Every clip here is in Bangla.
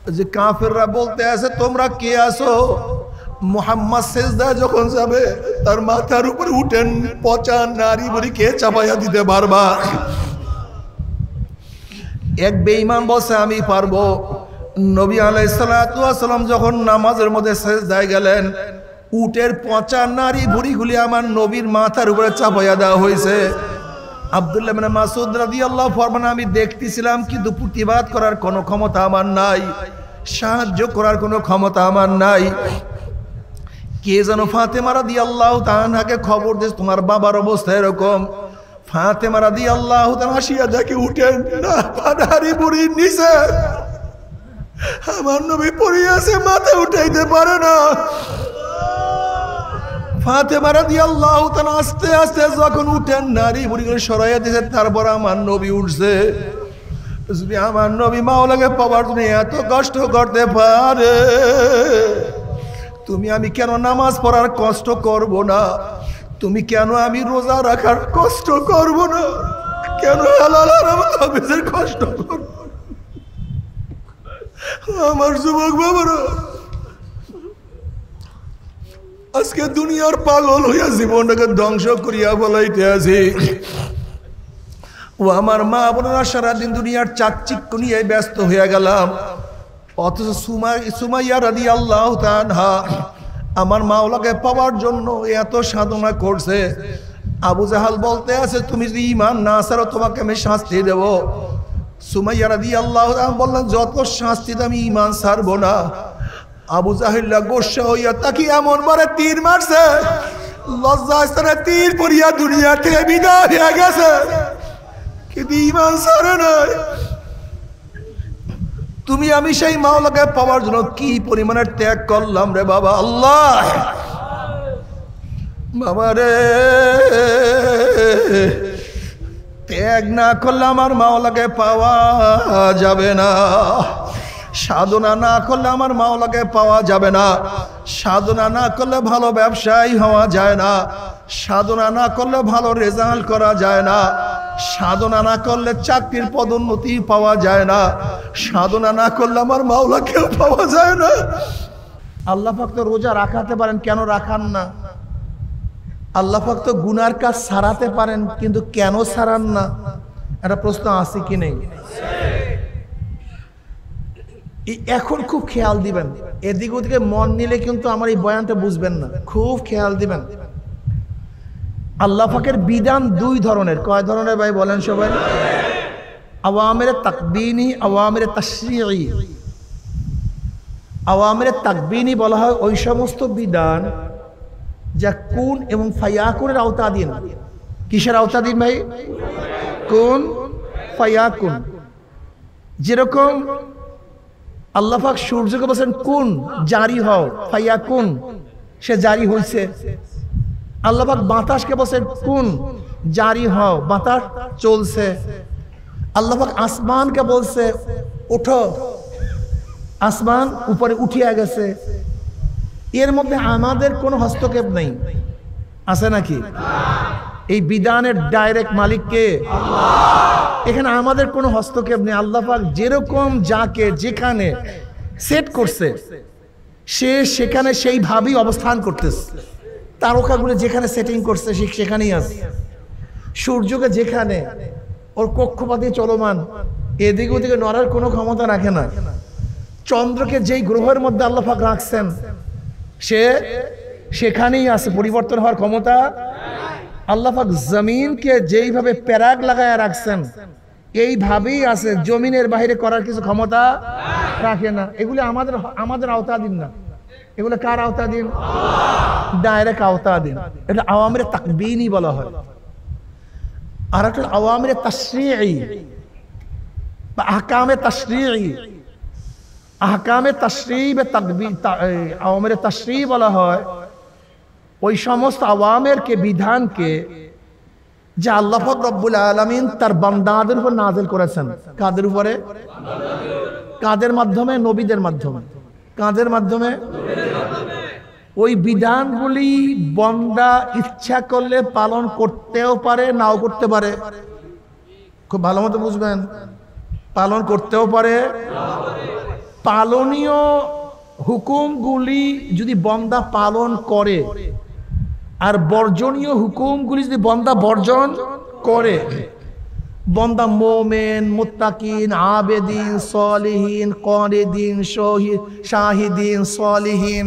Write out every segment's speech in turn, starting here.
যে কাফেররা বলতে আছে তোমরা কে আছো? মুহাম্মদ সিজদায় যখন যাবে তার মাথার উপরে উঠেন পচা নারী বুড়ি কে চাপাইয়া দিতে পারবা? এক বেঈমান বলছে আমি পারবো। নবী আলাইহিস সালাতু ওয়াস সালাম যখন নামাজের মধ্যে সিজদায় গেলেন, উটের পচা নারী বুড়িগুলি আমার নবীর মাথার উপরে চাপাইয়া দেওয়া হয়েছে। আব্দুল্লাহ ইবনে মাসউদ রাদিয়াল্লাহু ফরমান আমি দেখতেছিলাম, কিন্তু প্রতিবাদ করার কোনো ক্ষমতা আমার নাই, সাহায্য করার কোনো ক্ষমতা আমার নাই। কে যেন ফাতেমা রাদিয়াল্লাহু তাআলাকে খবর দিয়েছে তোমার বাবার অবস্থা এরকম। ফাতেমা রাদিয়াল্লাহু তাআলা আসিয়া দেখে উঠেন না নারী বুড়ির নিচে আমার নবী পড়ে আছে, মাথা উঠাইতে পারে না। ফাতেমা রাদিয়াল্লাহু তাআলা আস্তে আস্তে যখন উঠেন নারী বুড়িগুলো সরাইয়া দিয়েছে, তারপর আমার নবী উঠছে। যদি আমার নবী মাওলাকে পাওয়ার জন্য এত কষ্ট করতে পারে, তুমি আমি কেন নামাজ পড়ার কষ্ট করব না? তুমি কেন আমি রোজা রাখার কষ্ট করব না? কেন হালাল হারাম তাবিজের কষ্ট করব? আমার যুবক বাবারা, আজকে দুনিয়ার পাগল হইয়া জীবনটাকে ধ্বংস করিয়া বলাইতে আছি। ও আমার মা বোনেরা, সারাদিন দুনিয়ার চাকচিক্য নিয়ে ব্যস্ত হইয়া গেলাম, অথচ সুমাইয়া রাদিয়াল্লাহু তাআলা আমার মাওলাকে পাওয়ার জন্য এত সাধনা করছে। আবু জাহাল বলতে আছে তুমি যদি ঈমান না ছাড়ো তোমাকে আমি শাস্তি দেব। সুমাইয়া রাদিয়াল্লাহু তাআলা বললেন যত শাস্তি আমি ঈমান ছাড়বো না। আবু জাহেল গোসা হইয়া তাকে এমন বারে তীর মারছে, লজ্জাস্থানে তীর পড়িয়া দুনিয়া থেকে বিদায় হয়ে গেছে, কিন্তু ঈমান ছাড়ে নাই। তুমি আমি সেই মাওলাকে পাওয়ার জন্য কি পরিমাণের ত্যাগ করলাম রে বাবা। আল্লাহ বাবা রে, ত্যাগ না করলে আমার মাওলাকে পাওয়া যাবে না। সাধনা না করলে আমার মাওলাকে পাওয়া যাবে না। সাধনা না করলে ভালো ব্যবসায়ী হওয়া যায় না। সাধনা না করলে ভালো রেজাল্ট করা যায় না। সাধনা না করলে চাকরির পদোন্নতি পাওয়া যায় না। সাধনা না করলে আমার মাওলাকেও পাওয়া যায় না। আল্লাহ পাক তো রোজা রাখাতে পারেন, কেন রাখান না? আল্লাহ পাক তো গুনার কাজ ছাড়াতে পারেন, কিন্তু কেন ছাড়ান না? একটা প্রশ্ন আছে কি নেই? এখন খুব খেয়াল দিবেন, এদিক ওদিকে মন নিলে কিন্তু আমার এই বয়ানটা বুঝবেন না। খুব খেয়াল দিবেন। আল্লাহ পাকের বিধান দুই ধরনের। কয় ধরনের ভাই বলেন সবাই? আওয়ামিরে তাকবিনী, আওয়ামিরে তাশরিঈ। আওয়ামিরে তাকবিনী বলা হয় ওই সমস্ত বিধান যা কুন এবং ফায়াকুনের আওতাধীন। কিসের আওতাধীন ভাই? কুন ফায়াকুন। যেরকম আল্লাহ পাক সূর্যকে বলেন কুন জারি হও, ফায়াকুন, সে জারি হইছে। আল্লাহ পাক বাতাসকে বলেন কুন জারি হও, বাতাস চলছে। আল্লাহ পাক আসমানকে বলছে ওঠো, আসমান উপরে উঠিয়া গেছে। এর মধ্যে আমাদের কোনো হস্তক্ষেপ নেই, আছে নাকি? এই বিধানের ডাইরেক্ট মালিক কে? আল্লাহ। এখানে আমাদের কোনো হস্তক্ষেপ নেই। আল্লাহ পাক যেরকম যাকে যেখানে সেট করছে সে সেখানে সেইভাবেই অবস্থান করতেছে। তারকাগুলো যেখানে সেটিং করছে সেখানেই আছে। সূর্যকে যেখানে ওর কক্ষপথে চলমান, এদিকে ওদিকে নড়ার কোনো ক্ষমতা রাখে না। চন্দ্রকে যেই গ্রহের মধ্যে আল্লাহ পাক রাখছেন সে সেখানেই আছে, পরিবর্তন হওয়ার ক্ষমতা। আল্লাহ পাক জমিনকে যেইভাবে প্যারাগ লাগায় রাখছেন এইভাবেই আছে, জমিনের বাইরে করার কিছু ক্ষমতা রাখে না। এগুলো আমাদের আওতাধীন না। এগুলো কার আওতাধীন? ডাইরেক্ট আওতাধীন। এটা আওয়ামিরে তাকবীনী বলা হয়। আর একটা আওয়ামিরে তাশরিঈ বা আহকামে তাশরিঈ। আহকামে তাশরিঈ বা তাকবীর, আওয়ামিরে তাশরিঈ বলা হয় ওই সমস্ত আওয়ামেরকে, বিধানকে যা আল্লাহ পাক রব্বুল আলামিন তার বান্দাদের উপর নাযিল করেছেন। কাদের উপরে? কাদের মাধ্যমে? নবীদের মাধ্যমে। কাদের মাধ্যমে? ওই বিধানগুলি বান্দা ইচ্ছা করলে পালন করতেও পারে, নাও করতে পারে। খুব ভালো মতো বুঝবেন, পালন করতেও পারে। পালনীয় হুকুমগুলি যদি বান্দা পালন করে আর বর্জনীয় হুকুমগুলি যদি বান্দা বর্জন করে, বান্দা মোমেন, মুত্তাকিন, আবেদিন, সলিহিন, কানিদিন, শাহিদিন, সলিহিন,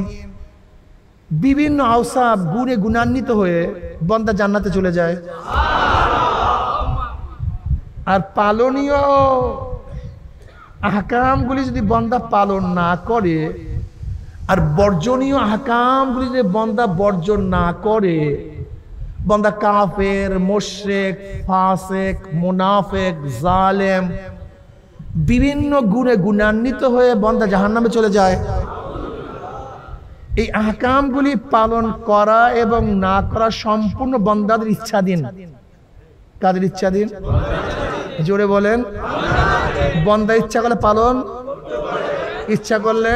বিভিন্ন আওসাফ গুণে গুণান্বিত হয়ে বান্দা জান্নাতে চলে যায়। আর পালনীয় আহকামগুলি যদি বান্দা পালন না করে আর বর্জনীয় আহকামগুলি যদি বান্দা বর্জন না করে, বান্দা কাফের, মুশরিক, ফাসিক, মুনাফিক, জালেম, বিভিন্ন গুণে গুণান্বিত হয়ে বান্দা জাহান্নামে চলে যায়। এই আহকামগুলি পালন করা এবং না করা সম্পূর্ণ বান্দাদের ইচ্ছাধীন। কাদের ইচ্ছাধীন? জোরে বলেন। বান্দা ইচ্ছা করলে পালন, ইচ্ছা করলে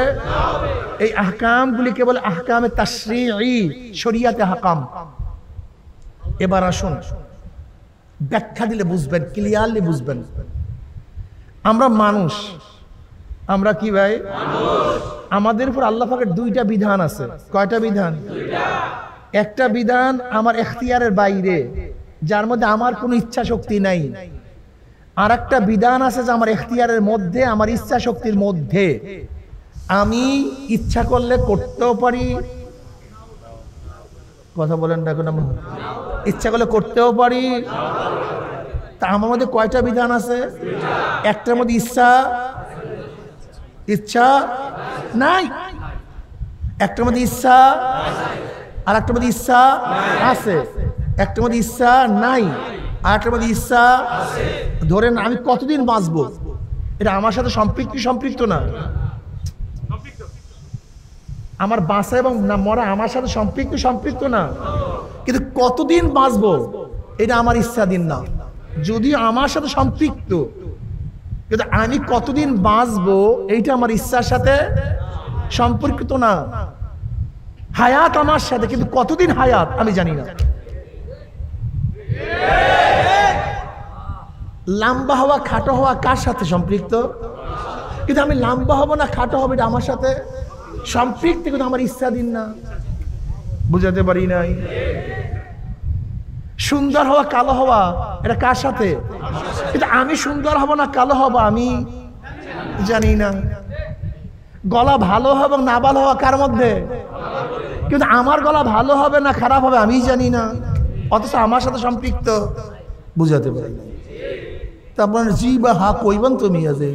এই আহকামগুলি কেবল আহকামে তাশরিঈ, শরীয়তে আহকাম। এবার আসুন ব্যাখ্যা দিলে বুঝবেন, ক্লিয়ারলি বুঝবেন। আমরা মানুষ, আমরা কি ভাই? আমাদের উপর আল্লাহ পাকের দুইটা বিধান আছে। কয়টা বিধান? একটা বিধান আমার এখতিয়ারের বাইরে, যার মধ্যে আমার কোনো ইচ্ছা শক্তি নাই। আর একটা বিধান আছে যে আমার এখতিয়ারের মধ্যে, আমার ইচ্ছা শক্তির মধ্যে। আমি ইচ্ছা করলে করতেও পারি, কথা বলেন না এখন, আমরা ইচ্ছা করলে করতেও পারি। তা আমার মধ্যে কয়টা বিধান আছে? একটার মধ্যে ইচ্ছা নাই, একটার মধ্যে ইচ্ছা, আর একটার মধ্যে ইচ্ছা আছে, একটার মধ্যে ইচ্ছা নাই, আর একটার মধ্যে ইচ্ছা। ধরেন আমি কতদিন বাঁচবো, এটা আমার সাথে সম্পৃক্ত না। আমার বাঁচা এবং না মরা আমার সাথে সম্পৃক্ত না, কিন্তু কতদিন বাঁচবো এটা আমার ইচ্ছাধীন না। যদিও আমার সাথে সম্পৃক্ত, কিন্তু আমি কতদিন বাঁচবো এইটা আমার ইচ্ছার সাথে সম্পর্কিত না। হায়াত আমার সাথে, কিন্তু কতদিন হায়াত আমি জানি না। লম্বা হওয়া খাটো হওয়া কার সাথে সম্পৃক্ত? কিন্তু আমি লম্বা হব না খাটো হবে এটা আমার সাথে সম্পৃক্ত, কিন্তু আমার ইচ্ছাধীন না। বুঝাতে পারি নাই? সুন্দর হওয়া কালো হওয়া এটা কার সাথে? কিন্তু আমি সুন্দর হব না কালো হব আমি জানি না। গলা ভালো হবে এবং না ভালো হওয়া কার মধ্যে? কিন্তু আমার গলা ভালো হবে না খারাপ হবে আমি জানি না, অথচ আমার সাথে সম্পৃক্ত। বুঝাতে পারি না? তারপর জি বা হা কইবেন তুমি আছে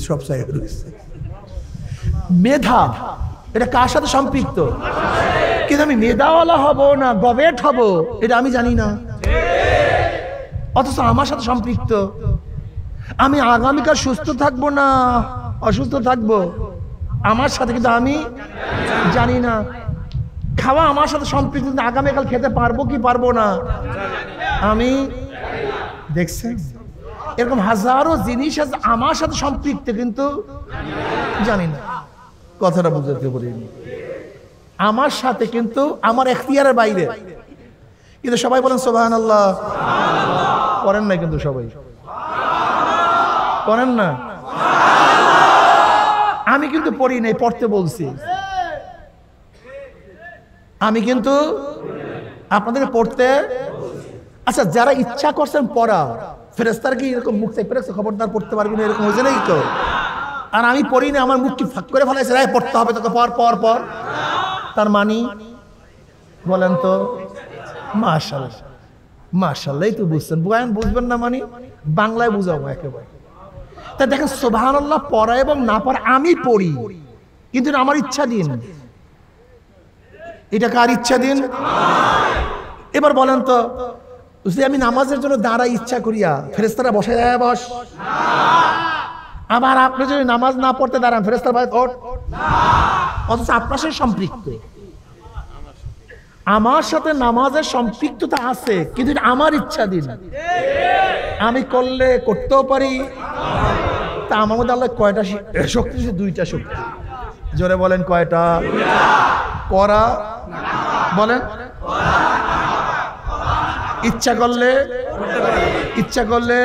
সব জায়গায় রয়েছে। মেধা এটা কার সাথে সম্পৃক্ত? কিন্তু আমি মেধাওয়ালা হব না গবেট হব এটা আমি জানি না, অথচ আমার সাথে সম্পৃক্ত। আমি আগামীকাল সুস্থ থাকবো না অসুস্থ থাকবো আমার সাথে, কিন্তু আমি জানি না। খাওয়া আমার সাথে সম্পৃক্ত, কিন্তু আগামীকাল খেতে পারবো কি পারবো না আমি। দেখছেন এরকম হাজারো জিনিস আছে আমার সাথে সম্পৃক্ত, কিন্তু জানি না। কথাটা বুঝাতে পারিনি। আমার সাথে কিন্তু আমার এখতিয়ারের বাইরে, কিন্তু সবাই বলেন সুবহানাল্লাহ। করেন না কিন্তু সবাই করেন না। আমি কিন্তু পড়ি নাই, পড়তে বলছি। আমি কিন্তু আপনাদের পড়তে। আচ্ছা, যারা ইচ্ছা করছেন পড়া, ফেরেশতার কি এরকম মুখ চেপে রাখছে খবরদার পড়তে পারবি না এরকম হয়েছে নাকি তো? আর আমি পড়ি না, আমার মুখ কি ফাঁক করে ফেলাইছে, রায় পড়তে হবে তোকে, পর পর পর। তার মানি বলেন তো? মাশাআল্লাহ মাশাআল্লাহ, তো বুঝছেন। বয়ান বুঝবেন না মানে বাংলায় বুঝাবো একেবারে। তা দেখেন সুবহানাল্লাহ, পড়া এবং না পড়া আমি পড়ি, কিন্তু আমার ইচ্ছা দিন। এটা কার ইচ্ছা দিন? এবার বলেন তো, যদি আমি নামাজের জন্য দাঁড়াই ইচ্ছা করিয়া, ফেরেশতারা বসে যায় বস? আবার আপনি যদি নামাজ না পড়তে দাঁড়ান ফেরেশতারা বলে ওঠ? অথচ আপনার সাথে সম্পৃক্ত। আমার সাথে নামাজের সম্পৃক্ততা আছে, কিন্তু আমার ইচ্ছা দিন। আমি করলে করতেও পারি। তা আমার মধ্যে আল্লাহ কয়টা শক্তি? দুইটা শক্তি। জোরে বলেন কয়টা? করা বলেন। ইচ্ছা করলে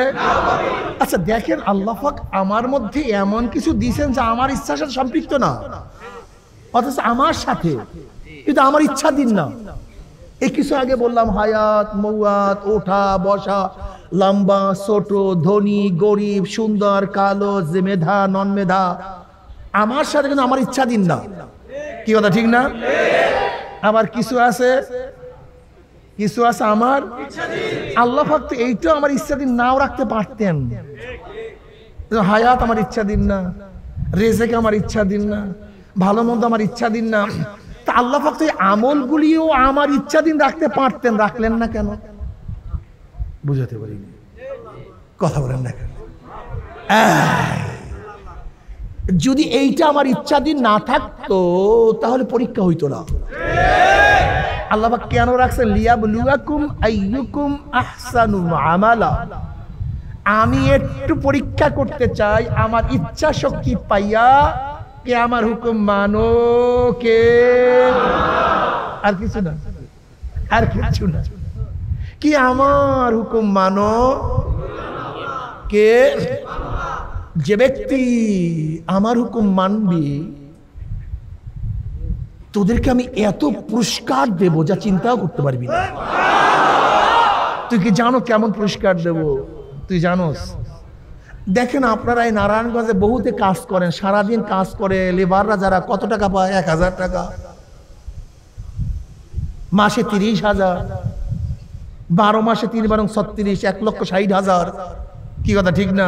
আচ্ছা দেখেন আল্লাহ পাক আমার মধ্যে এমন কিছু দিয়েছেন যা আমার ইচ্ছার সাথে সম্পৃক্ত না, অথচ আমার সাথে, কিন্তু আমার ইচ্ছা দিন না। এই কিছু আগে বললাম হায়াত মৌয়াত, ওঠা বসা, লম্বা ছোট, ধনী গরিব, সুন্দর কালো, যে মেধা নন মেধা, আমার সাথে কিন্তু আমার ইচ্ছা দিন না। কি কথা ঠিক না? আবার কিছু আছে আমার আল্লাহ পাক তো এইটাও আমার ইচ্ছা দিন নাও রাখতে পারতেন। হায়াত আমার ইচ্ছা দিন না, রেজেক আমার ইচ্ছা দিন না, ভালো মন্দ আমার ইচ্ছা দিন না। তা আল্লাহ পাক তো এই আমলগুলিও আমার ইচ্ছা দিন রাখতে পারতেন, রাখলেন না কেন? বুঝাতে পারিনি, কথা বলেন না কেন? যদি এইটা আমার ইচ্ছা দিন না থাকতো তাহলে পরীক্ষা হইতো না। আল্লাহ পাক কেন রাখছেন? লিয়াবলুয়াকুম আইয়ুকুম আহসানু আমালা। আমি একটু পরীক্ষা করতে চাই আমার ইচ্ছা শক্তি পাইয়া কে আমার হুকুম মানো, কে আর কিছু না, আর কিছু না, কি আমার হুকুম মানো, কে যে ব্যক্তি আমার হুকুম মানবি তোদেরকে আমি এত পুরস্কার দেব যা চিন্তাও করতে পারবি না। তুই কি জানো কেমন পুরস্কার দেব? তুই জানোস? দেখেন আপনারা এই নারায়ণগঞ্জে বহুতে কাজ করেন, সারাদিন কাজ করে লেবাররা যারা কত টাকা পায়? 1000 টাকা, মাসে 30,000, 12 মাসে 3 বারং 36, 1,60,000। কি কথা ঠিক না?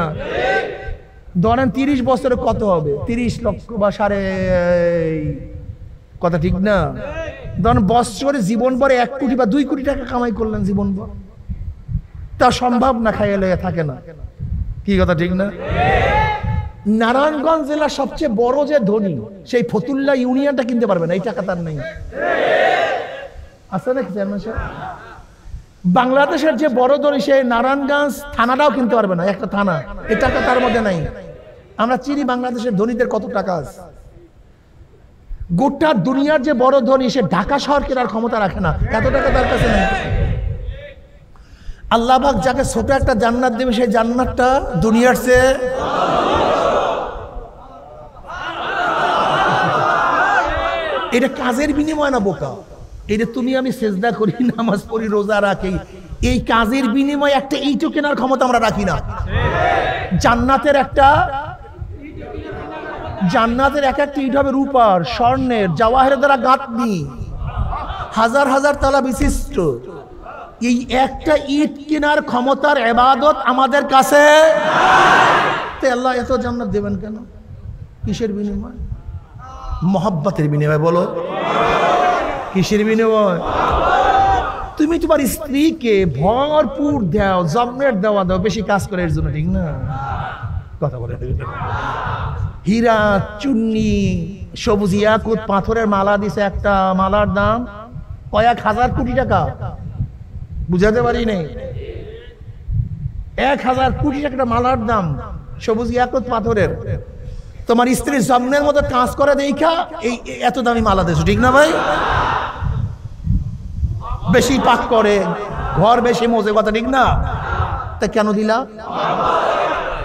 ধরেন 30 বছরে কত হবে? 30 লক্ষ বা সাড়ে, কথা ঠিক না? ধরেন বছরে জীবনভর 1 কোটি বা 2 কোটি টাকা কামাই করলেন জীবনভর, তা সম্ভব না, খাইয়ে লইয়া থাকে না। কি কথা ঠিক না? নারায়ণগঞ্জ জেলার সবচেয়ে বড় যে ধনী সেই ফতুল্লা ইউনিয়নটা কিনতে পারবে না, এই টাকা তার নেই। আছে নাকি চেয়ারম্যান সাহেব? বাংলাদেশের যে বড় ধনী সেই নারায়ণগঞ্জ থানাটাও কিনতে পারবে না, একটা থানা, এই টাকা তার মধ্যে নাই। আমরা চিনি বাংলাদেশের ধনীদের কত টাকা আছে। গোটা দুনিয়ার যে বড় ধনী সে ঢাকা শহর কেনার ক্ষমতা রাখে না, এত টাকা তার কাছে নেই। আল্লাহ পাক যাকে ছোট একটা জান্নাত দেবে সেই জান্নাতটা দুনিয়ার চেয়ে, এটা কাজের বিনিময় না বোকা। এটা তুমি আমি সেজদা করি, নামাজ পড়ি, রোজা রাখি, এই কাজের বিনিময়ে একটা ইটও কেনার ক্ষমতা আমরা রাখি না। জান্নাতের এক একটা ইট হবে রূপার, স্বর্ণের, জওয়াহের দ্বারা গাঁথনি, হাজার হাজার তালা বিশিষ্ট। এই একটা ইট কেনার ক্ষমতার ইবাদত আমাদের কাছে। আল্লাহ এত জান্নাত দেবেন কেন? কিসের বিনিময়? মহব্বতের বিনিময়। বলো কিসের বিনিময়? তুমি তোমার স্ত্রীকে ভরপুর দাও, জন্মের দেওয়া দাও, বেশি কাজ করে এর জন্য, ঠিক না? কথা বলে হীরা চুন্নি সবুজ ইয়াকুত পাথরের মালা দিছে, একটা মালার দাম কয়েক হাজার কোটি টাকা। বুঝাতে পারি নাই? 1000 কোটি টাকা মালার দাম, সবুজ ইয়াকুত পাথরের। তোমার স্ত্রীর জন্মের মতো কাজ করে দেখা এই এত দামি মালা দিছো, ঠিক না ভাই? বেশি পাক করে, ঘর বেশি মোজে, কথা ঠিক না? তা কেন দিলা?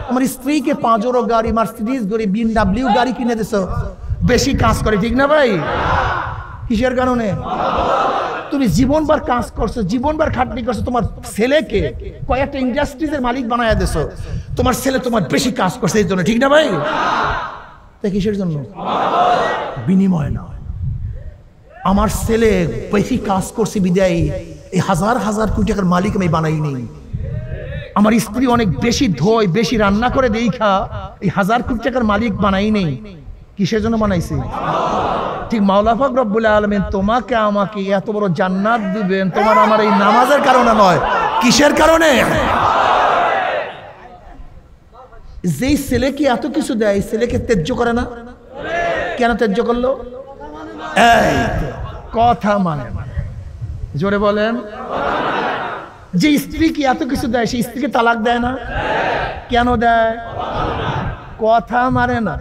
আমার স্ত্রীকে পাঁচরো গাড়ি, মার্সিডিজ গাড়ি, BMW গাড়ি কিনে দিছো, বেশি কাজ করে, ঠিক না ভাই? কিসের কারণে? তুমি জীবনবার কাজ করছো, জীবনবার খাটনি করছো, তোমার ছেলেকে কয়েকটা ইন্ডাস্ট্রিজের মালিক বানায়া দিছো, তোমার ছেলে তোমার বেশি কাজ করছে এই জন্য, ঠিক না ভাই? তা কিসের জন্য? বিনিময় না। আমার ছেলে বেশি কাজ করছে বিদায় এই হাজার হাজার কোটি টাকার মালিক আমি বানাই নেই। আমার স্ত্রী অনেক বেশি ধোয়, বেশি রান্না করে দেখা এই হাজার কোটি টাকার মালিক বানাই নেই। কিসের জন্য বানাইছি? ঠিক মাওলা পাক রব্বুল আলামিন তোমাকে আমাকে এত বড় জান্নাত দিবেন তোমার আমার এই নামাজের কারণে নয়। কিসের কারণে? যেই ছেলেকে এত কিছু দেয়, এই ছেলেকে ত্যায্য করে না কেন? ত্যায্য করলো এই কথা মানে, জোরে বলেন। যে স্ত্রীকে এত কিছু দেয় সেই স্ত্রীকে তালাক দেয় না কেন? দেয় কথা মানে না।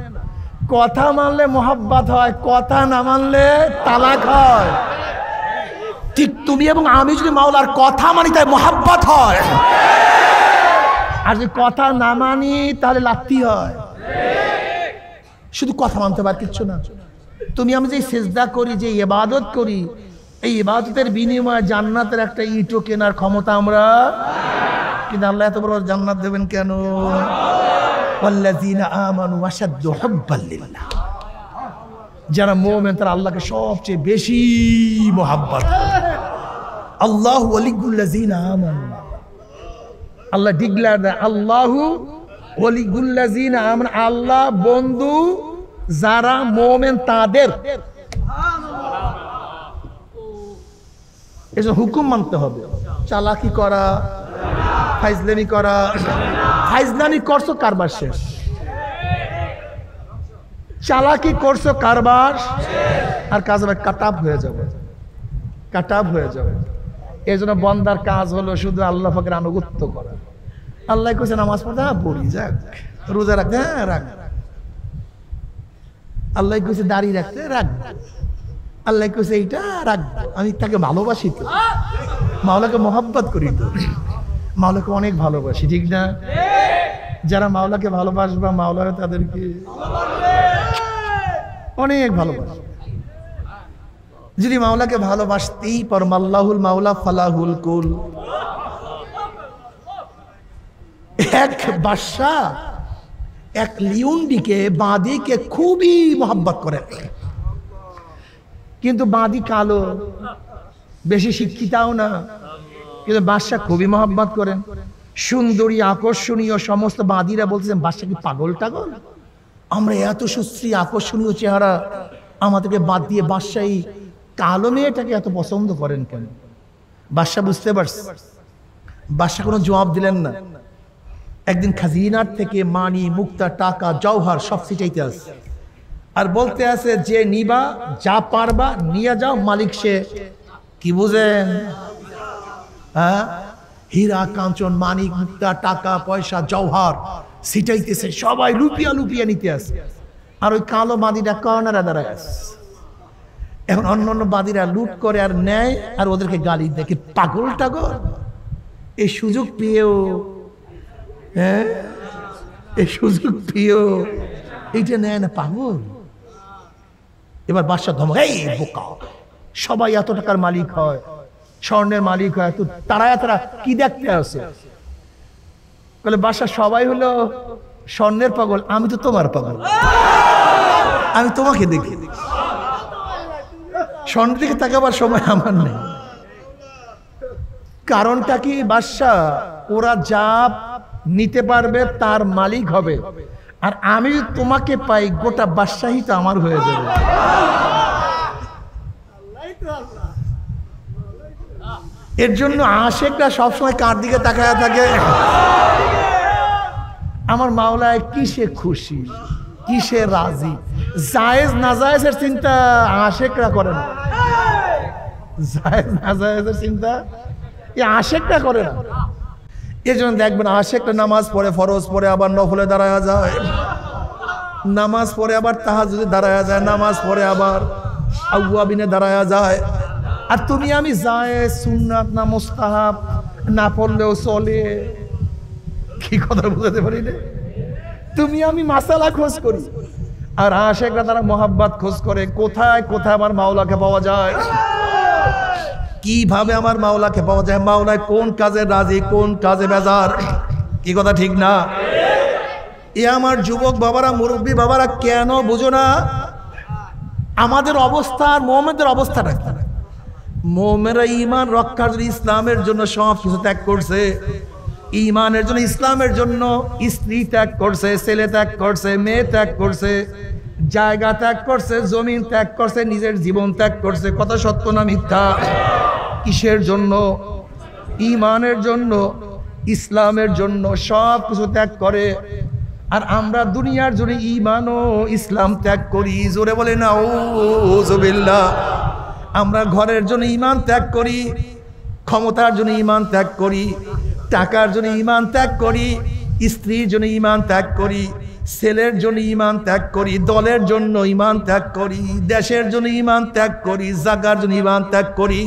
কথা মানলে মোহাব্বত হয়, কথা না মানলে তালাক হয়। ঠিক তুমি এবং আমি যদি মাওলার কথা মানি তাই মোহাব্বত হয়। আর যদি কথা না মানি তাহলে লাথি হয়। শুধু কথা মানতে পার, কিচ্ছু না। তুমি আমি যে সেজদা করি, যে ইবাদত করি, এই ইবাদতের বিনিময়ে জান্নাতের একটা ইটও কেনার ক্ষমতা আমরা, কিন্তু আল্লাহ এত বড় জান্নাত দেবেন কেন? ওয়াল্লাযীনা আমানু আশাদ্দু হুব্বান লিল্লাহ, যারা মুমিন তারা আল্লাহকে সবচেয়ে বেশি মহব্বত করে। আল্লাহু ওয়ালিয়ুল্লাযীনা আমানু, আল্লাহ ডিক্লেয়ার দেয় আল্লাহু ওয়ালিয়ুল্লাযীনা আমানু, আল্লাহ বন্ধু যারা মুমিন তাদের। এজন্য হুকুম মানতে হবে। চালাকি করা, ফাইজলামি করা, ফাইজলামি করছো কারবার শেষ। চালাকি করছো কারবার আর কাজ হবে কাটাপ হয়ে যাবে, কাটাপ হয়ে যাবে। এই জন্য বন্দার কাজ হলো শুধু আল্লাহ পাকের আনুগত্য করা। আল্লাহ কইছে নামাজ পড়তে, হ্যাঁ পড়ি, যাক। রোজা রাখতে, হ্যাঁ রাখ। আল্লাহ কইছে দাড়ি রাখতে, রাখ। আল্লাহ কইছে এইটা রাখবো, আমি তাকে ভালোবাসি তো, মাওলাকে মহব্বত করি তো, মাওলাকে অনেক ভালোবাসি, ঠিক না? যারা মাওলাকে ভালোবাসবা মাওলা তাদেরকে অনেক ভালোবাসে। যদি মাওলাকে ভালোবাসতেই পার, মাল্লাহুল মাওলা ফালাহুল কুল। এক বাদশা এক লিউন্ডিকে, বাঁদিকে খুবই মহব্বত করে, কিন্তু বাঁদি কালো, বেশি শিক্ষিতাও না, কিন্তু বাদশা খুবই মহব্বত করেন। সুন্দরী আকর্ষণীয় সমস্ত বাঁদিরা বলতেছেন, বাদশা কি পাগল টাগল? আমরা এত সুশ্রী আকর্ষণীয় চেহারা, আমাদেরকে বাদ দিয়ে বাদশা এই কালো মেয়েটাকে এত পছন্দ করেন কেন? বাদশা বুঝতে পারছে। বাদশা কোনো জবাব দিলেন না। একদিন খাজিনার থেকে মানি, মুক্তা, টাকা, জওহার সব ছিটাইতে আসে আর বলতে আছে, যে নিবা যা পারবা নিয়ে যাও, মালিক সে। কি বুঝেন? হ্যাঁ, হীরা কাঞ্চন, মানিক, মুক্তা, টাকা পয়সা, জওহার ছিটাইতেছে, সবাই লুপিয়া লুপিয়া নিতে আসে। আর ওই কালো বাঁদিরা কর্নারে দাঁড়ায় আছে। এখন অন্য অন্য বাঁদিরা লুট করে আর নেয়, আর ওদেরকে গালি দেয়, পাগল টাগল। এই সুযোগ পেয়েও, হ্যাঁ এই সুযোগ পেয়েও এইটা নেয় না, পাগল। এবার বাদশা ধমক, এই বোকা, সবাই এত টাকার মালিক হয়, স্বর্ণের মালিক হয়, তো তারা কি দেখতে আসে? বলে বাদশা, সবাই হলো স্বর্ণের পাগল, আমি তো তোমার পাগল, আমি তোমাকে দেখি। স্বর্ণের দিকে তাকাবার সময় আমার নেই। কারণটা কি? বাদশা, ওরা যা নিতে পারবে তার মালিক হবে, আর আমি তোমাকে পাই, গোটা বাদশাহী তো আমার হয়ে যাবে। এর জন্য আশেকরা সবসময় কার দিকে তাকায় থাকে? আমার মাওলায় কিসে খুশি, কিসে রাজি। জায়েজ নাজায়েজের চিন্তা আশেকরা করে না, জায়েজ নাজায়েজের চিন্তা এই আশেকরা করে না। এর জন্য দেখবেন আশেকরা নামাজ পড়ে, ফরজ পড়ে, আবার নফলে দাঁড়ায় যায়, নামাজ পড়ে আবার তাহাজ্জুদে দাঁড়ায় যায়, নামাজ পড়ে আবার আউয়াবিনে দাঁড়ায় যায়। আর তুমি আমি জায়েজ, সুন্নাত না মুস্তাহাব না পড়লেও চলে। কি কথা বুঝাতে পারি না? তুমি আমি মাসালা খোঁজ করি, আর আশেকরা তারা মোহাব্বত খোঁজ করে, কোথায় কোথায় আমার মাওলাকে পাওয়া যায়, কিভাবে আমার মাওলাকে পাওয়া যায়, মাওলায় কোন কাজে রাজি, কোন কাজে বেজার। কি কথা ঠিক না? এ আমার যুবক বাবারা, মুরব্বী বাবারা, কেন বুঝো না আমাদের অবস্থা আর মুমিনদের অবস্থাটা কি? মুমিনরা ঈমান রক্ষার জন্য, ইসলামের জন্য সব কিছু ত্যাগ করছে। ঈমানের জন্য, ইসলামের জন্য স্ত্রী ত্যাগ করছে, ছেলে ত্যাগ করছে, মেয়ে ত্যাগ করছে, জায়গা ত্যাগ করছে, জমিন ত্যাগ করছে, নিজের জীবন ত্যাগ করছে। কথা সত্য না মিথ্যা? কিসের জন্য? ঈমানের জন্য, ইসলামের জন্য সব কিছু ত্যাগ করে। আর আমরা দুনিয়ার জন্য ঈমান ও ইসলাম ত্যাগ করি। জোরে বলে না আউযুবিল্লাহ। আমরা ঘরের জন্য ঈমান ত্যাগ করি, ক্ষমতার জন্য ঈমান ত্যাগ করি, টাকার জন্য ঈমান ত্যাগ করি, স্ত্রীর জন্য ঈমান ত্যাগ করি, ছেলের জন্য ঈমান ত্যাগ করি, দলের জন্য ঈমান ত্যাগ করি, দেশের জন্য ঈমান ত্যাগ করি, জায়গার জন্য ঈমান ত্যাগ করি।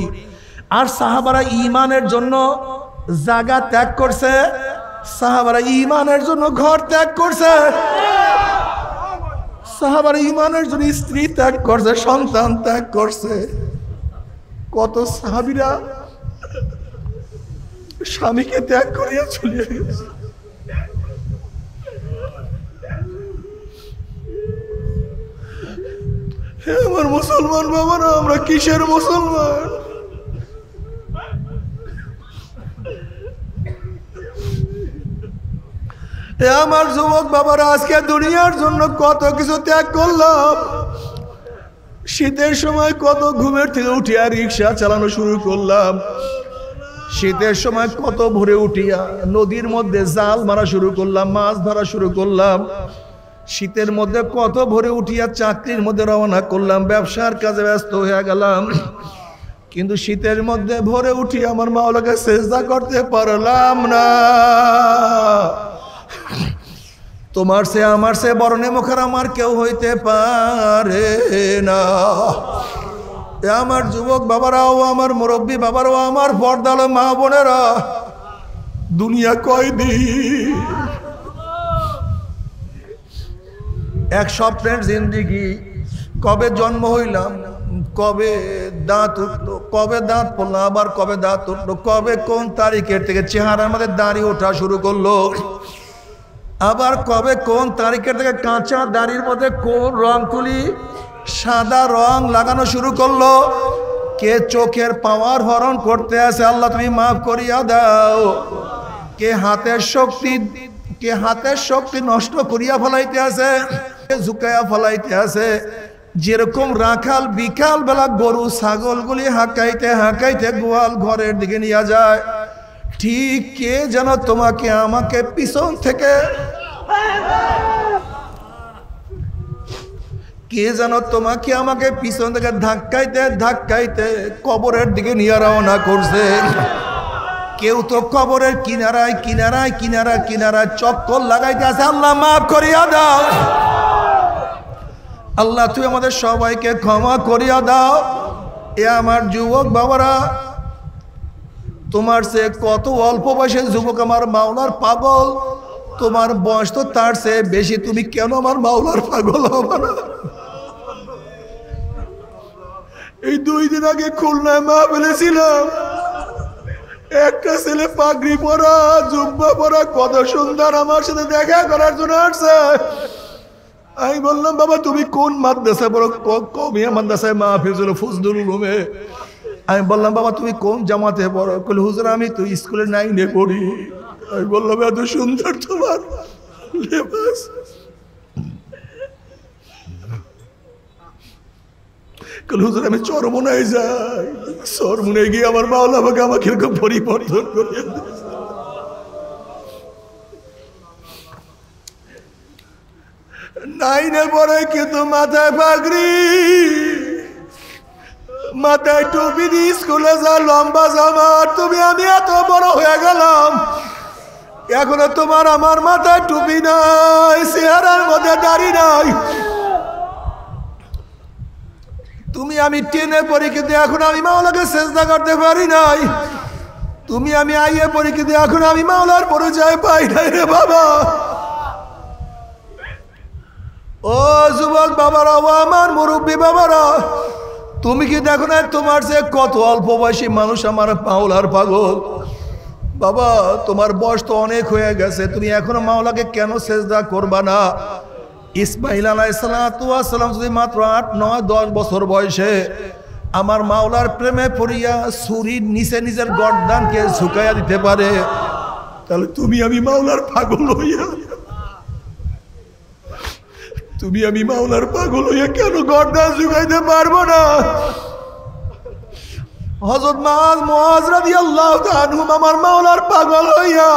আর সাহাবারা ঈমানের জন্য জায়গা ত্যাগ করছে, সাহাবারা ঈমানের জন্য ঘর ত্যাগ করছে, সাহাবারা ঈমানের জন্য স্ত্রী ত্যাগ করছে, সন্তান ত্যাগ করছে। কত সাহাবীরা স্বামীকে ত্যাগ করিয়া চলে গেছে। হে আমার মুসলমান বাবারা, আমরা কিসের মুসলমান? হে আমার যুবক বাবারা, আজকে দুনিয়ার জন্য কত কিছু ত্যাগ করলাম। শীতের সময় কত ঘুমের থেকে উঠিয়া রিক্সা চালানো শুরু করলাম। শীতের সময় কত ভোরে উঠিয়া নদীর মধ্যে জাল মারা শুরু করলাম, মাছ ধরা শুরু করলাম। শীতের মধ্যে কত ভোরে উঠিয়া চাকরির মধ্যে রওনা করলাম, ব্যবসার কাজে ব্যস্ত হয়ে গেলাম। কিন্তু শীতের মধ্যে ভোরে উঠিয়া আমার মাওলাকে সেজদা করতে পারলাম না। তোমার সে আমার সে বড় নেমুখার আমার কেউ হইতে পারে না। আমার যুবক বাবারাও, আমার মুরব্বী বাবারাও, আমার পর্দালো মা বোনেরা, দুনিয়া কয়দিন? এক স্বপ্নের জিন্দিগি। কবে জন্ম হইলাম, কবে দাঁত উঠলো, কবে দাঁত পড়লো, আবার কবে দাঁত উঠলো, কবে কোন তারিখের থেকে চেহারার মধ্যে দাড়ি ওঠা শুরু করলো, আবার কবে কোন তারিখের থেকে কাঁচা দাড়ির মধ্যে কোন রং তুলি সাদা রং লাগানো শুরু করলো, কে চোখের পাওয়ার হরণ করতে আছে, আল্লাহ তুমি মাফ করিয়া দাও। কে হাতের শক্তি নষ্ট করিয়া ফেলাইতে আছে, ঝুঁকাইয়া ফেলাইতে আছে। যেরকম রাখাল বিকাল বেলা গরু ছাগলগুলি হাঁকাইতে হাঁকাইতে গোয়াল ঘরের দিকে নিয়ে যায়, ঠিক কে যেন তোমাকে আমাকে পিছন থেকে, কে যেন তোমাকে আমাকে পিছন থেকে ধাক্কাইতে ধাক্কাইতে কবরের দিকে নিয়ে রওনা করছে। কেউ তো কবরের কিনারায় কিনারায় কিনারায় কিনারায় চক্কর লাগাইতে আছে। আল্লাহ মাফ করিয়া দাও, আল্লাহ তুই আমাদের সবাইকে ক্ষমা করিয়া দাও। এ আমার যুবক বাবারা, তোমার সে কত অল্প বয়সের যুবক আমার মাওলার পাগল, তোমার বয়স তো তার চেয়ে বেশি, তুমি কেন আমার মাওলার পাগল হবে না? এই 2 দিন আগে খুলনায় মা বলেছিলাম, একটা ছেলে পাগড়ি পরা জুব্বা পরা কত সুন্দর আমার সাথে দেখা করার জন্য আসছে। আমি বললাম, বাবা তুমি কোন মাদ্রাসায় পড়ো? কমিয়া মাদ্রাসায় মাহফিজুল ফজলুল উলুমে। আমি বললাম, বাবা তুমি কোন জামাতে পড়ো? কইল, হুজুর আমি তো স্কুলে 9-এ পড়ি। আমি বললাম, এত সুন্দর তোমার লেবাস। কইল, হুজুর আমি চরমনায় যাই। চরমনায় গিয়ে আমার মাওলা আমাকে এরকম পরিবর্তন করিয়ে দিয়েছে। নাইনে পরে কিন্তু মাথায় পাগড়ি, মাথায় টুপি দিয়ে স্কুলে যা, লম্বা জামা। তুমি আমি এত বড় হয়ে গেলাম, এখনো তোমার আমার মাথায় টুপি নাই, চেহারার মধ্যে দাড়ি নাই। তুমি আমি 10-এ পড়ি, কিন্তু এখন আমি মাওলাকে সেজদা করতে পারি নাই। তুমি আমি আইয়ে পড়ি, কিন্তু এখন আমি মাওলার পরিচয় পাই নাই রে বাবা। ও যুবক বাবারা, ও আমার মুরব্বী বাবারা, তুমি কি দেখো না তোমার যে কত অল্প বয়সী মানুষ আমার মাওলার পাগল? বাবা তোমার বয়স তো অনেক হয়ে গেছে, তুমি এখনো মাওলাকে কেন সেজদা করবা না? ইসমাইল আলাইহিস সালাম যদি মাত্র 8, 9, 10 বছর বয়সে আমার মাওলার প্রেমে পড়িয়া ছুরির নিচে নিজের গর্দানকে ঝুঁকাইয়া দিতে পারে, তাহলে তুমি আমি মাওলার পাগল হইয়া, তুমি আমি মাওলার পাগল হইয়া কেন গর্দান ঝুঁকাইতে পারবো না? হযরত মুআজ রাদিয়াল্লাহু তাআলা আনহু আমার মাওলার পাগল হইয়া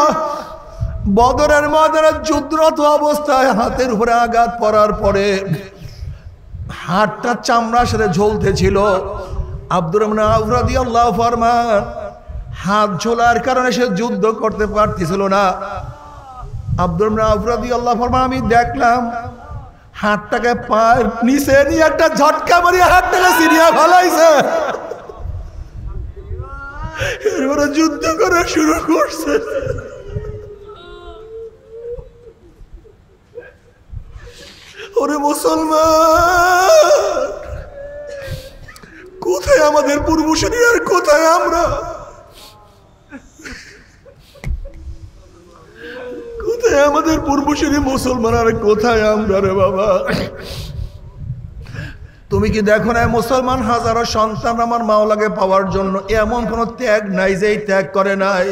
বদরের ময়দানে যুদ্ধরত অবস্থায় হাতের উপরে আঘাত পড়ার পরে হাতটা চামড়ার সাথে ঝুলতেছিল। আব্দুর রহমান আউফ রাদিয়াল্লাহু ফরমান, হাত ঝোলার কারণে সে যুদ্ধ করতে পারতেছিল না। আব্দুর রহমান আউফ রাদিয়াল্লাহু ফরমান, আমি দেখলাম হাতটাকে পায়ের নিচে নিয়ে একটা ঝটকা মারিয়া হাতটাকে ছিঁড়িয়া ফেলাইছে। এরপরে যুদ্ধ করা শুরু করছে। ওরে মুসলমান, কোথায় আমাদের পূর্বসূরি আর কোথায় আমরা? কোথায় আমাদের পূর্বসূরি মুসলমান আর কোথায় আমরা রে বাবা? তুমি কি দেখো না মুসলমান হাজারো সন্তান আমার মাওলাকে পাওয়ার জন্য এমন কোন ত্যাগ নাই যে ত্যাগ করে নাই?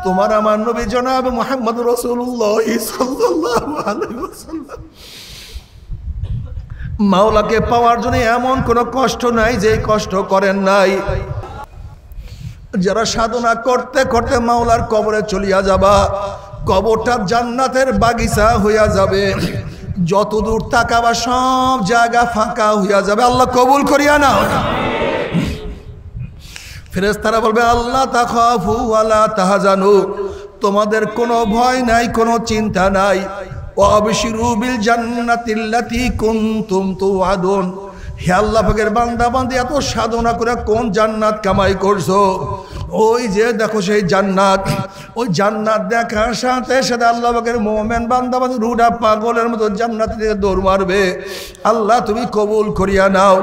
তোমার আমার নবী জনাব মুহাম্মদ রাসূলুল্লাহ সাল্লাল্লাহু আলাইহি ওয়াসাল্লাম মাওলাকে পাওয়ার জন্য এমন কোন কষ্ট নাই যে কষ্ট করেন নাই। যারা সাধনা করতে করতে মাওলার কবরে চলিয়া যাবা, কবরটা জান্নাতের বাগিচা হইয়া যাবে, যতদূর তাকাবা সব জায়গা ফাঁকা হইয়া যাবে। আল্লাহ কবুল করিয়া নাও। ফেরেশতারা বলবে আল্লাহ তাখাফু ওয়ালা তাহজানু, তোমাদের কোনো ভয় নাই, কোনো চিন্তা নাই। ওয়াবশিরু বিল জান্নাতিল্লাতী কুনতুম তুআদুন, হে আল্লাহ পাকের বান্দা বান্দি এত সাধনা করে কোন জান্নাত কামাই করছো? ওই যে দেখো সেই জান্নাত, ওই জান্নাত দেখার সাথে সাথে আল্লাহ পাকের মুমিন বান্দা বান্দি রুডা পাগলের মতো জান্নাত থেকে দৌড় মারবে। আল্লাহ তুমি কবুল করিয়া নাও।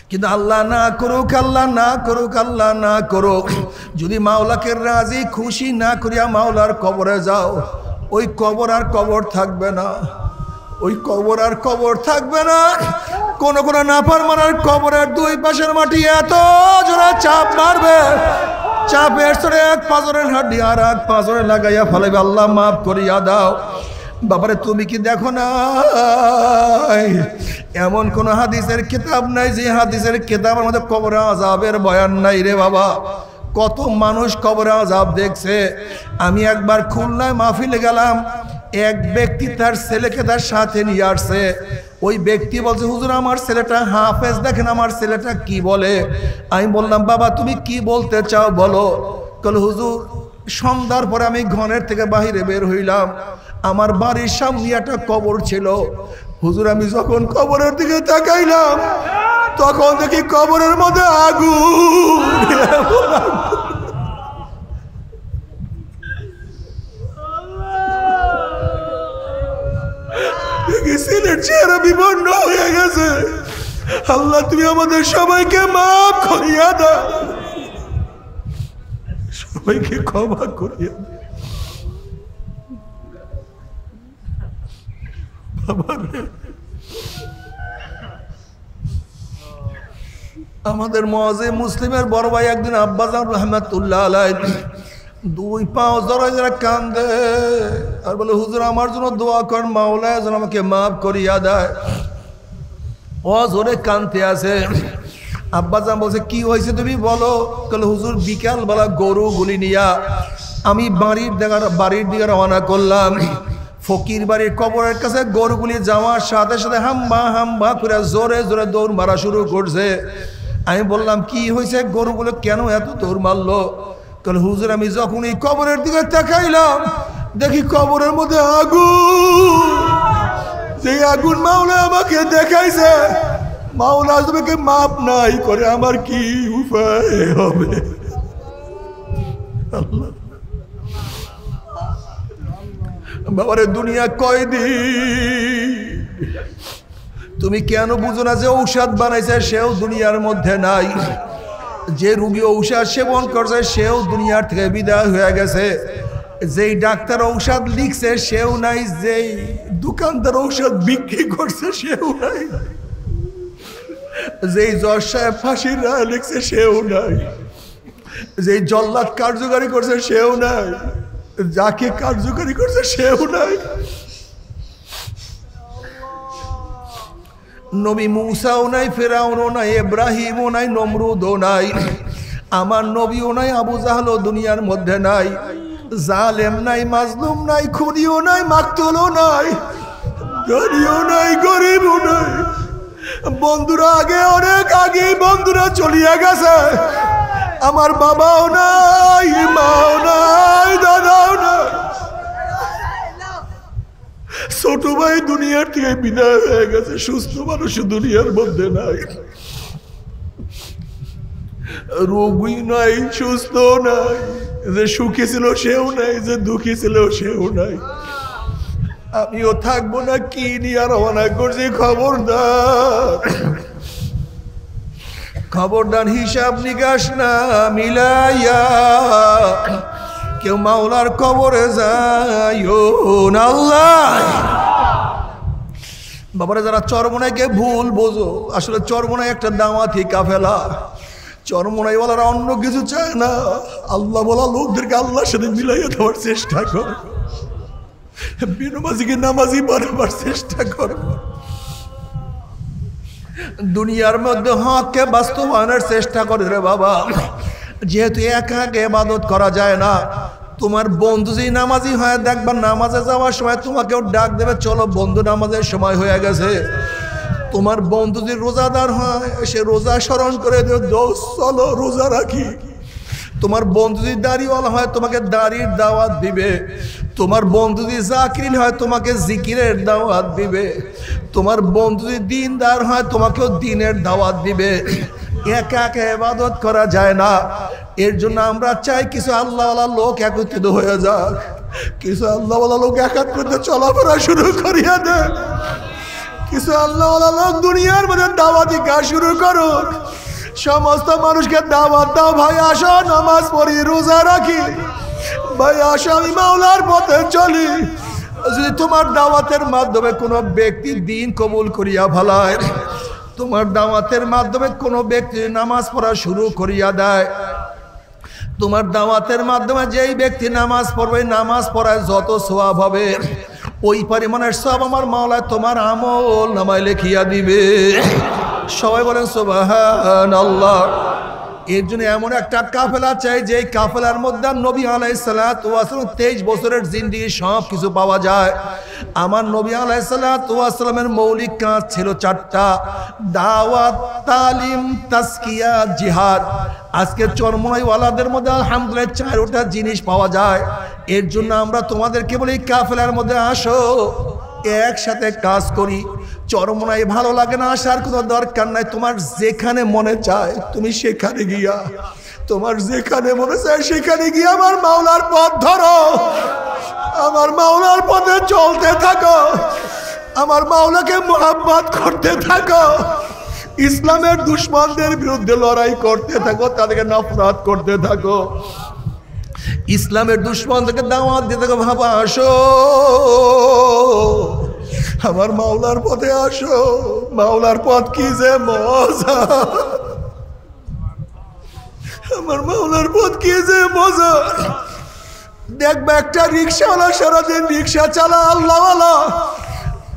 কিন্তু আল্লাহ না করুক, আল্লাহ না করুক, আল্লাহ না করুক, যদি মাওলাকে রাজি খুশি না করিয়া মাওলার কবরে যাও, ওই কবর আর কবর থাকবে না, ওই কবর আর কবর থাকবে না। কোন কোন নাফরমানের কবরের দুই পাশের মাটি এত জোরে চাপ মারবে, চাপের সরে এক পাঁজরের হাড্ডি আর এক পাঁজরে লাগাইয়া ফেলাবে। আল্লাহ মাফ করিয়া দাও। বাবারে তুমি কি দেখো না এমন কোন হাদিসের কিতাব নাই যে হাদিসের কিতাবের মধ্যে কবরে আযাবের বয়ান নাই রে বাবা। কত মানুষ কবরে আযাব দেখছে। আমি একবার খুলনায় মাহফিলে গেলাম, এক ব্যক্তি তার ছেলেকে তার সাথে নিয়ে আসছে। ওই ব্যক্তি বলছে হুজুর আমার ছেলেটা হাফেজ, দেখেন আমার ছেলেটা কি বলে। আমি বললাম বাবা তুমি কি বলতে চাও বলো। বলে হুজুর সন্ধ্যার পরে আমি ঘরের থেকে বাহিরে বের হইলাম, আমার বাড়ির সামনে একটা কবর ছিল। হুজুর আমি যখন কবরের দিকে তাকাইলাম তখন দেখি কবরের মধ্যে আগুন। ছেলের চেহারা বিবর্ণ হয়ে গেছে। আল্লাহ তুমি আমাদের সবাইকে মাফ করিয়া দাও, সবাইকে ক্ষমা করিয়া দাও। আমাদের মুআজ্জিম মুসলিমের বড় ভাই একদিন আব্বাজান রহমাতুল্লাহ আলাইহি দুই পাও জড়াই জড়াই কান্দে আর বলে হুজুর আমার জন্য দোয়া করেন, মাওলা যেন আমাকে মাফ করিয়া দেয়। ও জোরে কান্দতে আছে। আব্বাজান বলছে কি হয়েছে তুমি বলো। বলে হুজুর বিকাল বেলা গরুগুলি নিয়া আমি বাড়ির দিকে রওনা করলাম। ফকির বাড়ির কবরের কাছে গরুগুলি যাওয়ার সাথে সাথে হাম্বা হাম্বা করে জোরে জোরে দৌড় মারা শুরু করছে। আমি বললাম কি হয়েছে, গরুগুলো কেন এত দৌড় মারলো? কারণ হুজুর আমি যখন এই কবরের দিকে তাকাইলাম দেখি কবরের মধ্যে আগুন। সেই আগুন মাওলা আমাকে দেখাইছে। মাওলা তোমাকে মাপ নাই করে আমার কি উপায় হবে? আল্লাহ বাবারে দুনিয়া কয়দিন, তুমি কেন বুঝো না যে ঔষধ বানাইছে সেও দুনিয়ার মধ্যে নাই, যে রোগী ঔষধ সেবন করছে সেও দুনিয়ার থেকে বিদায় হয়ে গেছে, যেই ডাক্তার ঔষধ লিখছে সেও নাই, যেই দোকানদার ঔষধ বিক্রি করছে সেও নাই, যেই জজ সাহেব ফাঁসির রায় লিখছে সেও নাই, যেই জল্লাদ কার্যকারী করছে সেও নাই, যাকে কার্যকারী করছে সেও নাই। নবী মুসাও নাই, ফেরাউনও নাই, ইব্রাহিমও নাই, নমরুদও নাই, আমার নবীও নাই, আবু জাহলও দুনিয়ার মধ্যে নাই, জালেম নাই, মাজলুম নাই, খুনিও নাই, মাকতুলও নাই, ধনীও নাই, গরিবও নাই। বন্ধুরা আগে অনেক আগে বন্ধুরা চলিয়া গেছে। আমার বাবাও নাই, মাও নাই, দাদাও নাই, ছোট ভাই দুনিয়ার থেকে বিদায় হয়ে গেছে। সুস্থ মানুষ দুনিয়ার মধ্যে নাই, রোগী নাই, সুস্থ নাই, যে সুখী ছিল সেও নাই, যে দুঃখী ছিল সেও নাই। আমিও থাকবো না, কি নিয়ে রওনা করছি খবরদার, খবরদার হিসাব নিকাশ না মিলাইয়া কেউ মাওলার কবরে যাইও না। আল্লাহ বাবারা, যারা চরমোনাইকে ভুল বোঝো, আসলে চরমোনাই একটা দাওয়াতি কাফেলা। চরমোনাইওয়ালারা অন্য কিছু চায় না, আল্লাহ বলা লোকদেরকে আল্লাহর সাথে মিলাইয়া দেওয়ার চেষ্টা কর, বেনামাজিকে নামাজি বানাবার চেষ্টা কর, দুনিয়ার মধ্যে হককে বাস্তবায়নের চেষ্টা করে রে বাবা। যেহেতু একা একা ইবাদত করা যায় না, তোমার বন্ধু যদি নামাজি হয় দেখবা নামাজে যাওয়ার সময় তোমাকেও ডাক দেবে, চলো বন্ধু নামাজের সময় হয়ে গেছে। তোমার বন্ধু যদি রোজাদার হয় সে রোজা স্মরণ করে দেবে, দোস্ত চলো রোজা রাখি। তোমার বন্ধু যদি দাড়িওয়ালা হয় তোমাকে দাড়ির দাওয়াত দিবে। তোমার বন্ধু যদি জাকির হয় তোমাকে জিকিরের দাওয়াত দিবে। তোমার বন্ধু যদি দিনদার হয় তোমাকেও দিনের দাওয়াত দিবে। একা একা ইবাদত করা যায় না, এর জন্য আমরা চাই কিছু আল্লাহওয়ালা লোক একত্রিত হয়ে যাক, কিছু আল্লাহওয়ালা লোক একত্রিত চলাফেরা শুরু করিয়া দেয়, কিছু আল্লাহওয়ালা লোক দুনিয়ার মধ্যে দাওয়াতি কাজ শুরু করুক। সমস্ত মানুষকে দাওয়াত দাও, ভাই আসো নামাজ পড়ি রোজা রাখি, ভাই আসো আমি মাওলার পথে চলি। যদি তোমার দাওয়াতের মাধ্যমে কোনো ব্যক্তি দিন কবুল করিয়া ফেলায়, তোমার দাওয়াতের মাধ্যমে কোনো ব্যক্তি নামাজ পড়া শুরু করিয়া দেয়, তোমার দাওয়াতের মাধ্যমে যেই ব্যক্তি নামাজ পড়বে নামাজ পড়ায় যত সওয়াব হবে ওই পরিমাণের সওয়াব আমার মাওলা তোমার আমল নামায় লিখিয়া দিবে। সবাই বলেন সুবহানাল্লাহ। এর জন্য এমন একটা কাফেলা চাই যে কাফেলার মধ্যে নবী আলাইহিস সালাতু ওয়াস সালাম 23 বছরের জিন্দেগি সব কিছু পাওয়া যায়। আমার নবী আলাইহিস সালাতু ওয়াস সালামের মৌলিক কাজ ছিল 4টা: দাওয়াত, তালিম, তাজকিয়া, জিহাদ। আজকে চরমোনাইওয়ালাদের মধ্যে আলহামদুলিল্লাহ 4টা জিনিস পাওয়া যায়। এর জন্য আমরা তোমাদেরকে বলি কাফেলার মধ্যে আসো, একসাথে কাজ করি। চরমোনাই ভালো লাগে না, আসার কোনো দরকার নাই। তোমার যেখানে মনে চায় তুমি সেখানে গিয়া, তোমার যেখানে মনে চায় সেখানে গিয়া আমার মাওলার পথ ধরো, আমার মাওলার পথে চলতে থাকো, আমার মাওলাকে মুহাব্বত করতে থাকো, ইসলামের দুশমনদের বিরুদ্ধে লড়াই করতে থাকো, তাদেরকে নফরত করতে থাকো, ইসলামের দুশমনদেরকে দাওয়াত দিতে থাকো। ভাবা আসো আমার মাওলার পথে আসো, মাওলার পথ কি যে মজা, আমার মাওলার পথ কি যে মজা। দেখবে একটা রিক্সাওয়ালা সারাদিন রিক্সা চালা আল্লাহওয়ালা,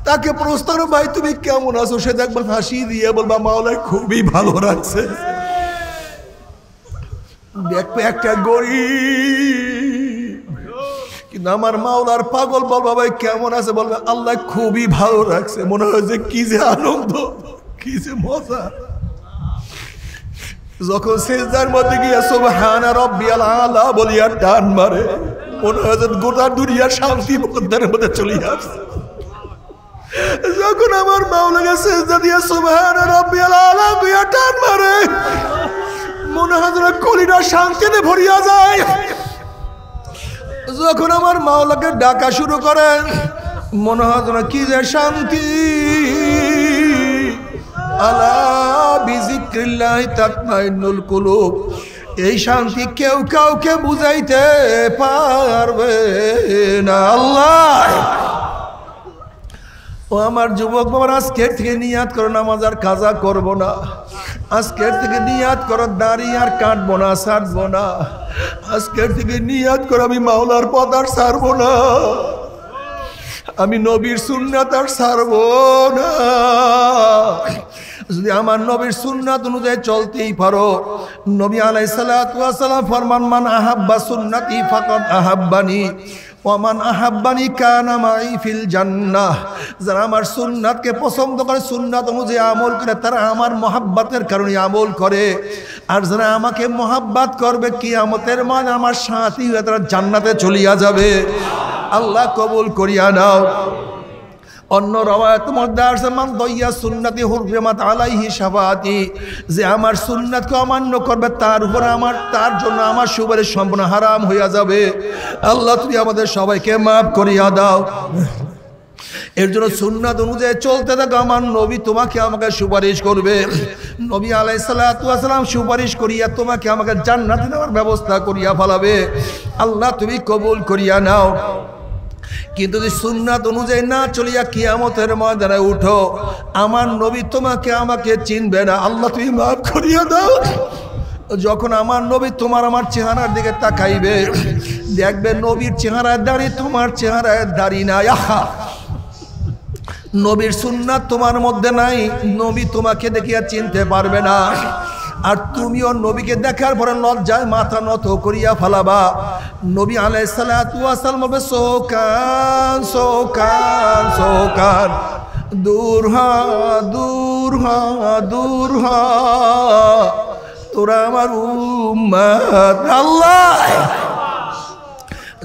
তাকে প্রশ্ন করো ভাই তুমি কেমন আছো, সে দেখবে হাসি দিয়ে বলবা মাওলা খুবই ভালো রাখছে। দেখবে একটা গরিব, কিন্তু আমার মাওলার পাগল বলবা ভাই কেমন আছে, বলবে আল্লাহ খুবই ভালো রাখছে। মনে হয় যে কি যে আনন্দ, কি যে মজা। যখন সিজদার মধ্যে গিয়া সুবহানা রাব্বিয়াল আলা বলিয়া টান মারে, মনে হয় যে গোটা দুনিয়ার শান্তি মধ্যের মধ্যে চলে আসছে। যখন আমার মাওলাকে সিজদা দিয়ে সুবহানা রাব্বিয়াল আলা বলিয়া টান মারে, মনে হয় যেন কলিটা শান্তিতে ভরিয়া যায়। যখন আমার মাওলাকে ডাকা শুরু করেন, মনে হয় যেন কি যে শান্তি। আলা বিজিক্রিল্লাহি তাতমাইন্নুল কুলুব। এই শান্তি কেউ কাউকে বুঝাইতে পারবে না। আল্লাহ ও আমার যুবক বাবার, আজকের থেকে নিয়াত করো নামাজ আর কাজা করব না। আজকের থেকে নিয়াত করো দাড়ি আর কাটবো না, ছাড়বো না। আজকের থেকে নিয়াত করো আমি মাওলার পথ আর ছাড়বো না, আমি নবীর সুন্নাত আর ছাড়বো না। যদি আমার নবীর সুন্নাত অনুযায়ী চলতেই পারো, নবী আলাইহিস সালাতু ওয়াস সালাম ফরমান মান আহাব্বা সুন্নতি ফাকাদ আহাব্বানি ওয়া মান আহাব্বানি কানা মাই ফিল জান্নাহ। যারা আমার সুন্নাতকে পছন্দ করে, সুন্নাত অনুযায়ী আমল করে, তারা আমার মহাব্বতের কারণে আমল করে। আর যারা আমাকে মহাব্বত করবে কিয়ামতের মাঝ আমার সাথী হয়ে তারা জান্নাতে চলিয়া যাবে। আল্লাহ কবুল করিয়া নাও। অন্য রওয়ায়াতের মধ্যে আছে মান দাইয়া সুন্নতি হুররিমাত আলাইহি শাফাআতি, যে আমার সুন্নাতকে অমান্য করবে তার উপরে তার জন্য আমার সুপারিশ সম্পূর্ণ হারাম হইয়া যাবে। আল্লাহ তুমি আমাদের সবাইকে মাফ করিয়া দাও। এর জন্য সুন্নাত অনুযায়ী চলতে থাকো, আমার নবী তোমাকে আমাকে সুপারিশ করবে। নবী আলাইহিস সালাতু ওয়াস সালাম সুপারিশ করিয়া তোমাকে আমাকে জান্নাতে নেওয়ার ব্যবস্থা করিয়া ফেলাবে। আল্লাহ তুমি কবুল করিয়া নাও। কিন্তু যদি সুন্নাত অনুযায়ী না চলিয়া কিয়ামতের ময়দানে উঠো, আমার নবী তোমাকে আমাকে চিনবে না। আল্লাহ তুমি মাফ করিয়া দাও। যখন আমার নবী তোমার আমার চেহারার দিকে তাকাইবে, দেখবে নবীর চেহারায় দাঁড়িয়ে তোমার চেহারায় দাঁড়িয়ে নাই। আহা, নবীর সুন্নাত তোমার মধ্যে নাই, নবী তোমাকে দেখিয়া চিনতে পারবে না। আর তুমিও নবীকে দেখার পরে লজ্জায় মাথা নত করিয়া ফেলাবা। নবী আলাইহিস সালাতু ওয়াস সালাম বলবে, সোকান সোকান সোকান, দূর হ দূর হ দূর হ, তোরা আমার উম্মত। আল্লাহ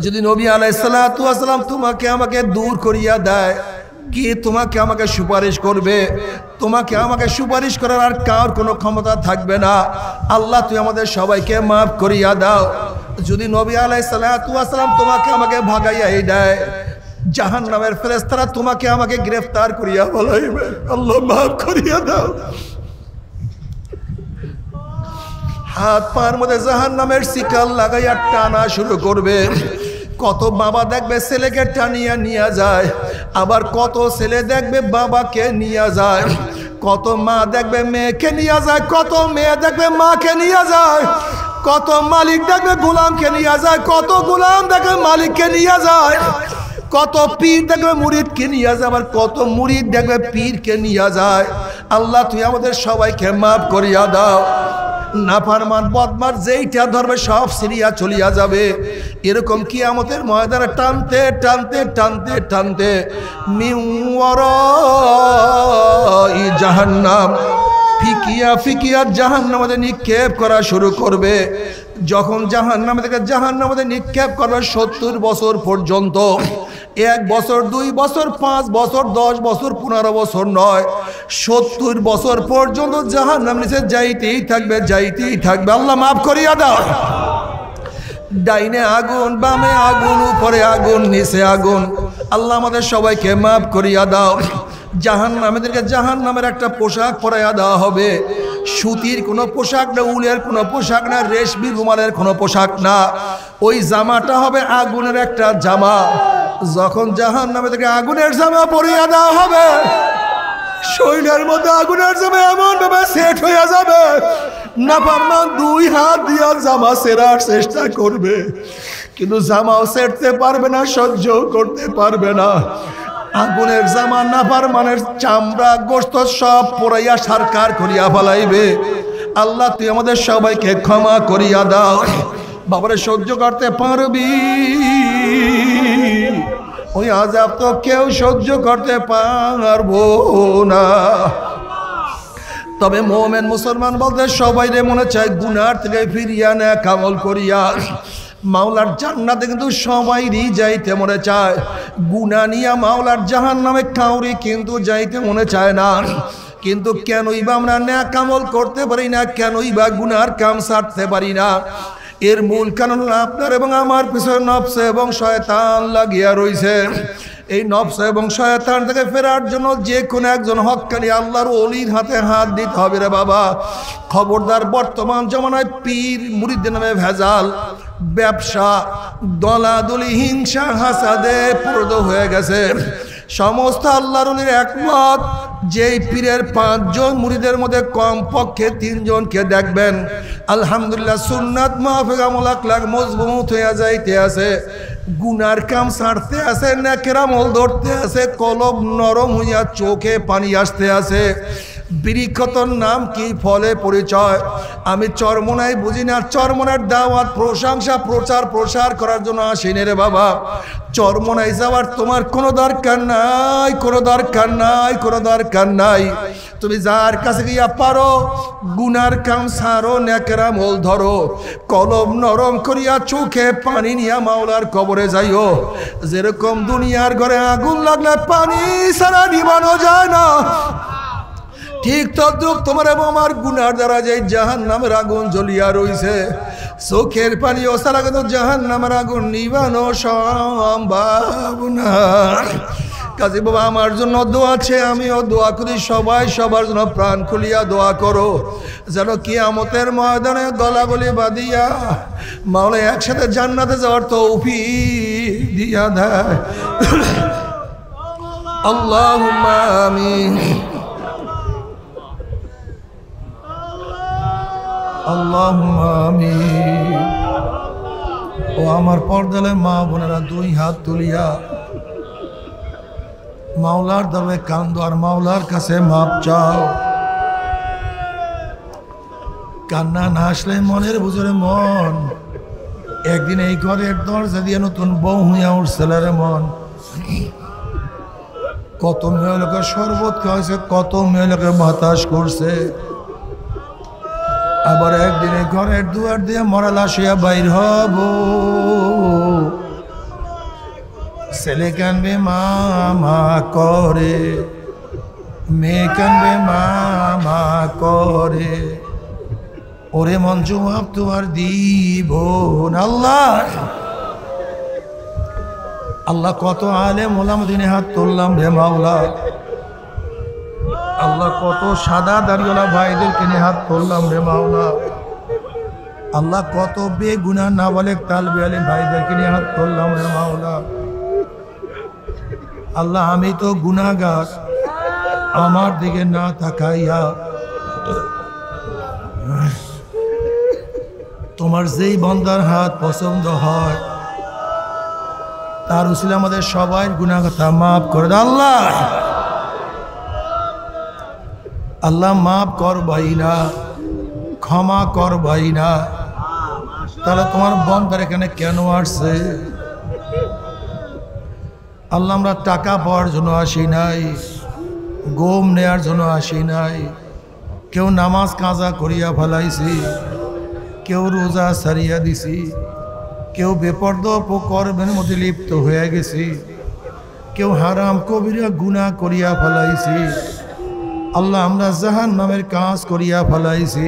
যদি নবী আলাইহিস সালাতু ওয়াস সালাম তোমাকে আমাকে দূর করিয়া দেয়, কি তোমাকে আমাকে সুপারিশ করবে? তোমাকে আমাকে সুপারিশ করার আর কার কোনো ক্ষমতা থাকবে না। আল্লাহ তুই আমাদের সবাইকে মাফ করিয়া দাও। যদি নবী আলাইহিস সালাতু ওয়াস সালাম তোমাকে আমাকে ভাগাইয়াই দেয়, জাহান্নামের ফেরেশতারা তোমাকে আমাকে গ্রেফতার করিয়া বলাইবে। আল্লাহ মাফ করিয়া দাও। হাত পার মধ্যে জাহান্নামের শিকল লাগাইয়া টানা শুরু করবে। কত বাবা দেখবে ছেলেকে টানিয়া নিয়ে যায়, আবার কত ছেলে দেখবে বাবাকে নিয়ে যায়, কত মা দেখবে মেয়েকে নিয়ে যায়, কত মেয়ে দেখবে মাকে নিয়ে যায়, কত মালিক দেখবে গোলামকে নিয়ে যায়, কত গোলাম দেখবে মালিককে নিয়ে যায়, কত পীর দেখবে মুরিদকে নিয়ে যায়, আবার কত মুরিদ দেখবে পীরকে নিয়ে যায়। আল্লাহ তুই আমাদের সবাইকে মাফ করিয়া দাও। নাফরমান বদমার যেইটা ধরবে সব সিরিয়া চলিয়া যাবে। এরকম কিয়ামতের ময়দানে টানতে টানতে টানতে টানতে মিওয়ারাই জাহান্নাম, ফিকিয়া ফিকিয়া জাহান্নামে নিক্ষেপ করা শুরু করবে। যখন জাহান্নামে থেকে জাহান্নামে নিক্ষেপ করবে 70 বছর পর্যন্ত, 1 বছর 2 বছর 5 বছর 10 বছর 15 বছর নয়, 70 বছর পর্যন্ত জাহান্নাম নিচে যাইতেই থাকবে, যাইতেই থাকবে। আল্লাহ মাফ করিয়া দাও। ডাইনে আগুন, বামে আগুন, উপরে আগুন, নিচে আগুন। আল্লাহ আমাদের সবাইকে মাফ করিয়া দাও। জাহান্নামীদেরকে জাহান্নামের একটা পোশাক পরাইয়া দেওয়া হবে। সুতির কোনো পোশাক না, উলের কোনো পোশাক না, রেশমি রুমালের কোনো পোশাক না, ওই জামাটা হবে আগুনের একটা জামা। যখন জাহান্নামীদেরকে আগুনের জামা পরিয়া দেওয়া হবে, শরীরের মধ্যে আগুনের জামা এমন ভাবে সেট হইয়া যাবে, নাফরমান 2 হাত দিয়া জামা সেরার চেষ্টা করবে, কিন্তু জামাও সেরতে পারবে না, সহ্য করতে পারবে না। আগুনের জামা নাফরমানের চামড়া গোশত সব পোড়াইয়া সারকার করিয়া ফেলাইবে। আল্লাহ তুই আমাদের সবাইকে ক্ষমা করিয়া দাও। বাবারে সহ্য করতে পারবি? ওই আযাব তো কেউ সহ্য করতে পারবো না। তবে মুমিন মুসলমান বলতে সবাই রে মনে চায় গুনার থেকে ফিরিয়া নেক আমল করিয়া মাওলার জান্নাতে কিন্তু সবাইরই যাইতে মনে চায়। গুনাহ নিয়া মাওলার জাহান্নামে কাউরি কিন্তু যাইতে মনে চায় না। কিন্তু কেনই বা আমরা নেক আমল করতে পারি না, কেনই বা গুনার কাম ছাড়তে পারি না? এর মূল কারণ আপনার এবং আমার পিছনে নফস এবং শয়তান লাগিয়া রইছে। এই নফস এবং শয়তান থেকে ফেরার জন্য যে কোনো একজন হক্কানি আল্লাহর ওলির হাতে হাত দিতে হবে রে বাবা। খবরদার, বর্তমান জমানায় পীর মুরিদদের নামে ভেজাল, ব্যবসা, দলাদলি, হিংসা, হাসাদে পূর্ণ হয়ে গেছে। সমস্ত আল্লাহর ওলির একমত, যেই পীরের 5 জন মুরিদের মধ্যে কমপক্ষে 3 জনকে দেখবেন আলহামদুলিল্লাহ সুন্নাত মাহফিক আমল আখলাক মজবুত হইয়া যাইতে আছে, গুনার কাম ছাড়তে আছে, নেকের আমল ধরতে আছে, কলব নরম হইয়া চোখে পানি আসতে আছে। বৃক্ষতর নাম কি, ফলে পরিচয়। আমি চরমনাই বুঝি না, চরমনার দাওয়াত প্রশংসা প্রচার প্রসার করার জন্য আসিনি রে বাবা। চরমনাই যাওয়ার তোমার কোনো দরকার নাই, কোনো দরকার নাই, কোনো দরকার নাই। তুমি যার কাছে গিয়া পারো গুনার কাম ছাড়ো, নেকের আমল ধরো, কলম নরম করিয়া চোখে পানি নিয়া মাওলার কবরে যাইও। যেরকম দুনিয়ার ঘরে আগুন লাগলে পানি ছাড়া নিবানো যায় না, ঠিক তদ্রুপ তোমার এবং আমার গুনার দ্বারা যে জাহান্নামের আগুন জ্বলিয়া রইছে, চোখের পানি ও ছাড়া কিন্তু জাহান্নামের আগুন নিবানো সম্ভব না। কাজী বাবা আমার জন্য দোয়া আছে, আমিও দোয়া করি, সবাই সবার জন্য প্রাণ খুলিয়া দোয়া করো, যেন কিয়ামতের ময়দানে গলাগলি বাঁধিয়া মাওলা একসাথে জান্নাতে যাওয়ার তৌফিক দিয়া দেয়। আল্লাহুম্মা আমিন, আল্লাহুম্মা আমিন। ও আমার পর্দালে মা বোনেরা, দুই হাত তুলিয়া মাওলার দরবারে কান্দো আর মাওলার কাছে মাপ চাও। কান্না না আসলে মনের বুঝরে মন একদিন এই ঘরের দরজা দিয়ে নতুন বউ হইয়া উঠছিল রে মন। কত মেয়ে লোকের শরবত খাওয়াইছে, কত মেয়ে লোকের বাতাস করছে, আবার একদিন এই ঘরের দুয়ার দিয়ে মরা লাশিয়া বাইর হব। ছেলে কানবে মা মা করে, মেয়ে কানবে মা মা করে, ওরে মন জবাব তোমার দিব না। আল্লাহ আল্লাহ কত আলেম ওলামা দিনে হাত তুললাম রে মাওলা। আল্লাহ কত সাদা দাড়িওয়ালা ভাইদেরকে নিয়ে হাত তুললাম রে মাওলা। আল্লাহ কত বেগুনাহ নাবালেগ তালবে আলিম ভাইদেরকে নিয়ে হাত তুললাম রে মাওলা। আল্লাহ আমি তো গুনাহগার, আমার দিকে না তাকাইয়া তোমার যেই বান্দার হাত পছন্দ হয় তার উসিলা আমাদের সবাই গুনাহ কথা মাফ করে দাও। আল্লাহ আল্লাহ মাফ কর ভাই না, ক্ষমা কর ভাই না। তাহলে তোমার বান্দার এখানে কেন আসছে? আল্লাহ আমরা টাকা পাওয়ার জন্য আসি নাই, গম নেয়ার জন্য আসি নাই। কেউ নামাজ কাজা করিয়া ফেলাইছি, কেউ রোজা সারিয়া দিছি, কেউ বেপর্দা কর্মের মধ্যে লিপ্ত হয়ে গেছি, কেউ হারাম কবিরা গুনাহ করিয়া ফেলাইছি। আল্লাহ আমরা জাহান্নামের কাজ করিয়া ফেলাইছি।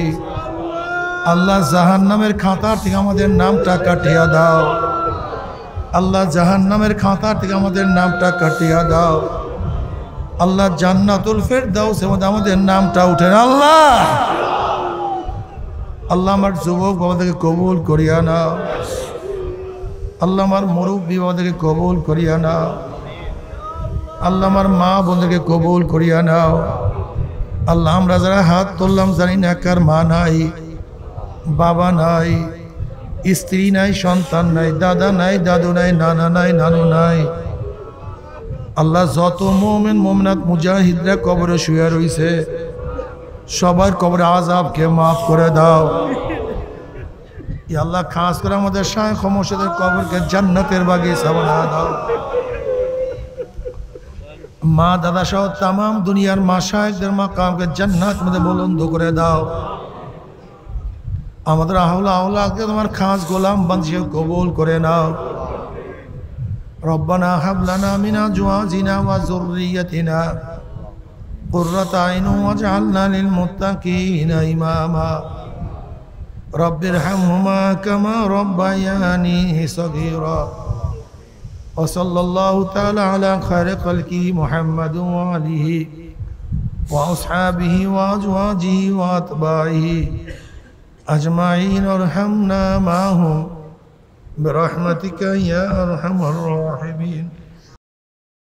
আল্লাহ জাহান্নামের খাতার থেকে আমাদের নামটা কাটিয়া দাও। আল্লাহ জাহান্নামের খাতার থেকে আমাদের নামটা কাটিয়া দাও। আল্লাহ জান্নাতুল ফেরদাউসের মধ্যে আমাদের নামটা উঠেন। আল্লাহ আল্লাহ আমার যুবক বাবাদেরকে কবুল করিয়া নাও। আল্লাহ আমার মুরব্বী বাবাদেরকে কবুল করিয়া নাও। আল্লাহ আমার মা বোনদেরকে কবুল করিয়া নাও। আল্লাহ আমরা যারা হাত তুললাম জানি না কার মা নাই, বাবা নাই, স্ত্রী নাই, সন্তান নাই, দাদা নাই, দাদু নাই, নানা নাই, নানু নাই। আল্লাহ যত মুমিন মুমিনাত মুজাহিদরা কবরে শুয়ে রইছে সবার কবরে আযাবকে মাফ করে দাও। আল্লাহ খাস করে আমাদের শায়েখ মুর্শিদের কবরকে জান্নাতের বাগিচা বানিয়ে দাও। মা দাদা সহ তামাম দুনিয়ার মা শায়েখদের মাকামকে জান্নাত মধ্যে বুলন্দ করে দাও। আমাদের আহলা আওলাদকে তোমার খাস গোলাম বানিয়ে কবুল করে নাও। রব্বানা হাব লানা মিন আজওয়াজিনা ওয়া যুররিয়াতিনা কুররাতা আইনুন ওয়াজআলনা লিল মুত্তাকিনা ইমামা। রব্বিরহামহুমা কামা রব্বায়ানি সগীরা। ওয়া সাল্লাল্লাহু তাআলা আলা খায়রি খালকি মুহাম্মাদিন ওয়া আলিহি ওয়া আসহাবিহি ওয়া আজওয়াজিহি ওয়া আতবাইহি আজমাইন ওয়ারহামনা মাহুম বিরহমাতিকা ইয়া আরহামার রাহিমিন।